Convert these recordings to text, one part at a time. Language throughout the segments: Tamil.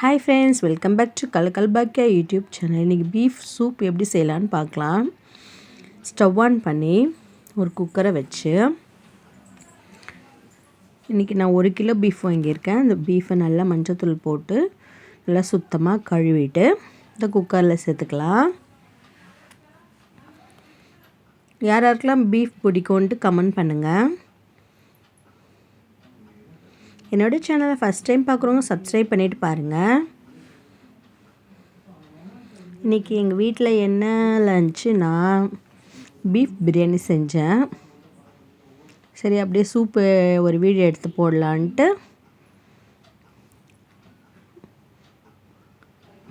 Hi friends, welcome back to கலக்கல்பாக்கியா யூடியூப் சேனல். இன்றைக்கி பீஃப் சூப் எப்படி செய்யலான்னு பார்க்கலாம். ஸ்டவ் ஆன் பண்ணி ஒரு குக்கரை வச்சு இன்றைக்கி நான் 1 கிலோ பீஃப் வாங்கியிருக்கேன். அந்த பீஃபை நல்லா மஞ்சத்தூள் போட்டு நல்லா சுத்தமாக கழுவிட்டு இந்த குக்கரில் சேர்த்துக்கலாம். யார் யாருக்கெல்லாம் பீஃப் பிடிக்கும்ன்ட்டு கமெண்ட் பண்ணுங்கள். என்னோடய சேனலை ஃபஸ்ட் டைம் பார்க்குறவங்க சப்ஸ்கிரைப் பண்ணிவிட்டு பாருங்கள். இன்றைக்கி எங்கள் வீட்டில் என்ன லஞ்சுனா பீஃப் பிரியாணி செஞ்சேன். சரி, அப்படியே சூப்பு ஒரு வீடியோ எடுத்து போடலான்ட்டு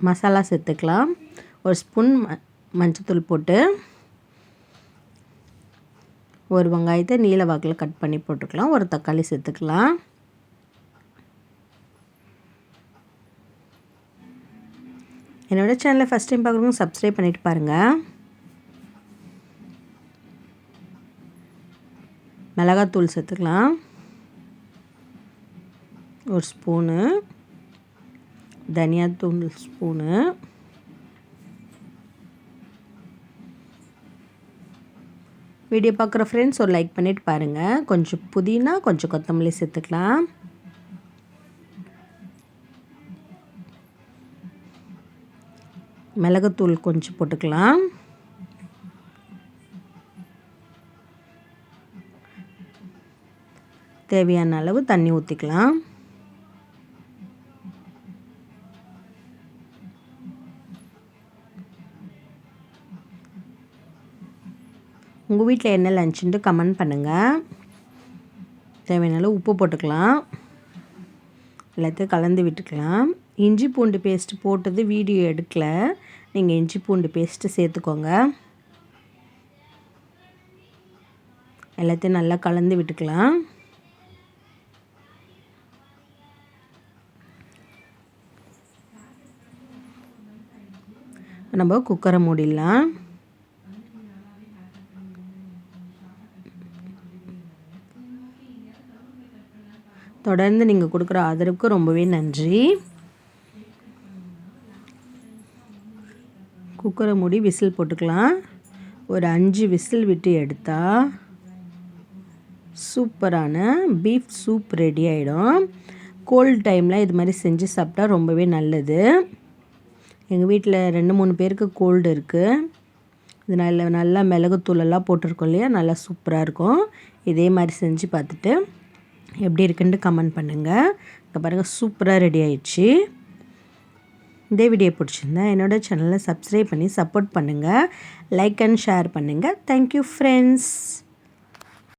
மசாலா சேர்த்துக்கலாம். ஒரு ஸ்பூன் மஞ்சத்தூள் போட்டு ஒரு வெங்காயத்தை நீல வாக்கில் கட் பண்ணி போட்டுக்கலாம். ஒரு தக்காளி சேர்த்துக்கலாம். என்னோடய சேனலை ஃபஸ்ட் டைம் பார்க்குறவங்க சப்ஸ்கிரைப் பண்ணிவிட்டு பாருங்கள். மிளகாத்தூள் சேர்த்துக்கலாம். ஒரு ஸ்பூனு தனியாத்தூள் ஸ்பூனு, வீடியோ பார்க்குற ஃப்ரெண்ட்ஸ் ஒரு லைக் பண்ணிவிட்டு பாருங்கள். கொஞ்சம் புதினா, கொஞ்சம் கொத்தமல்லி சேர்த்துக்கலாம். மிளகுத்தூள் கொஞ்சம் போட்டுக்கலாம். தேவையான அளவு தண்ணி ஊற்றிக்கலாம். உங்கள் வீட்டில் என்ன லஞ்சுன்ட்டு கமெண்ட் பண்ணுங்கள். தேவையான அளவு உப்பு போட்டுக்கலாம். எல்லாத்தையும் கலந்து விட்டுக்கலாம். இஞ்சி பூண்டு பேஸ்ட்டு போட்டது வீடியோ எடுக்கல. நீங்கள் இஞ்சி பூண்டு பேஸ்ட்டு சேர்த்துக்கோங்க. எல்லாத்தையும் நல்லா கலந்து விட்டுக்கலாம். நம்ம குக்கரை மூடிடலாம். தொடர்ந்து நீங்கள் கொடுக்குற ஆதரவுக்கு ரொம்பவே நன்றி. குக்கரை மூடி விசில் போட்டுக்கலாம். ஒரு 5 விசில் விட்டு எடுத்தால் சூப்பரான பீஃப் சூப் ரெடி ஆகிடும். கோல்டு டைமில் இது மாதிரி செஞ்சு சாப்பிட்டா ரொம்பவே நல்லது. எங்கள் வீட்டில் 2-3 பேருக்கு கோல்டு இருக்குது. இதனால் நல்லா மிளகுத்தூளெல்லாம் போட்டிருக்கோம் இல்லையா, நல்லா சூப்பராக இருக்கும். இதே மாதிரி செஞ்சு பார்த்துட்டு எப்படி இருக்குன்ட்டு கமெண்ட் பண்ணுங்கள். இங்கே பாருங்கள், சூப்பராக ரெடி ஆயிடுச்சு. இதே வீடியோ பிடிச்சிருந்தா என்னோடய சேனலை சப்ஸ்கிரைப் பண்ணி சப்போர்ட் பண்ணுங்கள். லைக் அண்ட் ஷேர் பண்ணுங்கள். Thank you friends.